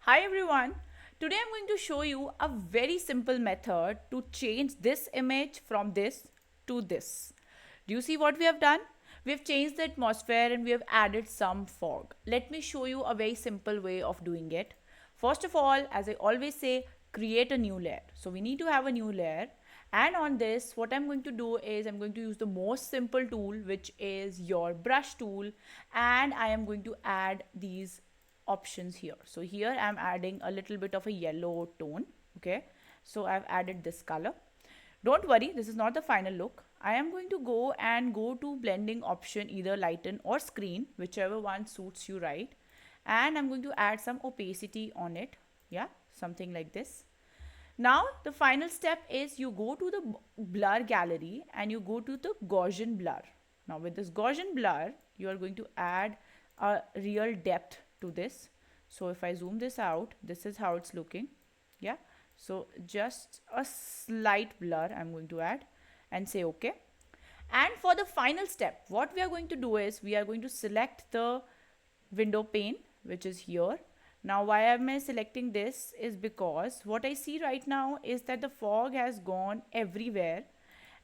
Hi everyone. Today I'm going to show you a very simple method to change this image from this to this. Do you see what we have done? We have changed the atmosphere and we have added some fog. Let me show you a very simple way of doing it. First of all, as I always say, create a new layer. So we need to have a new layer. And on this, what I'm going to do is I'm going to use the most simple tool, which is your brush tool. And I am going to add these options here. So here I'm adding a little bit of a yellow tone. Okay, so I've added this color. Don't worry, this is not the final look. I am going to go to blending option, either lighten or screen, whichever one suits you, right? And I'm going to add some opacity on it. Yeah, something like this. Now the final step is you go to the blur gallery and you go to the Gaussian blur. Now with this Gaussian blur, you are going to add a real depth to this. So if I zoom this out, this is how it's looking. Yeah. So just a slight blur I'm going to add and say okay. And for the final step, what we are going to do is we are going to select the window pane, which is here. Now why am I selecting this is because what I see right now is that the fog has gone everywhere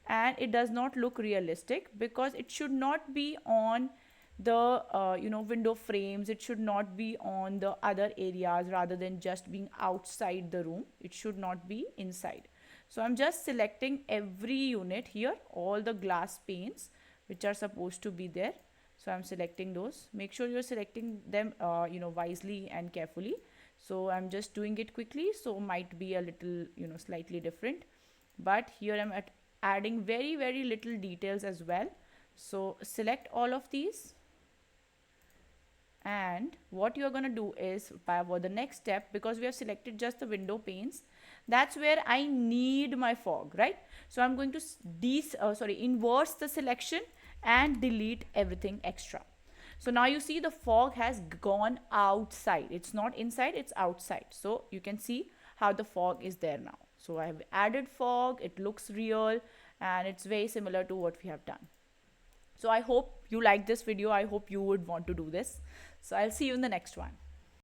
and it does not look realistic because it should not be on the window frames. It should not be on the other areas rather than just being outside the room. It should not be inside. So I'm just selecting every unit here, all the glass panes which are supposed to be there. So I'm selecting those. Make sure you're selecting them wisely and carefully. So I'm just doing it quickly, so might be a little slightly different, but here I'm adding very little details as well. So select all of these, and what you're going to do is for the next step, because we have selected just the window panes, that's where I need my fog, right? So I'm going to inverse the selection and delete everything extra. So now you see the fog has gone outside. It's not inside, it's outside. So you can see how the fog is there now. So I have added fog, it looks real, and it's very similar to what we have done. So I hope you like this video. I hope you would want to do this. So I'll see you in the next one.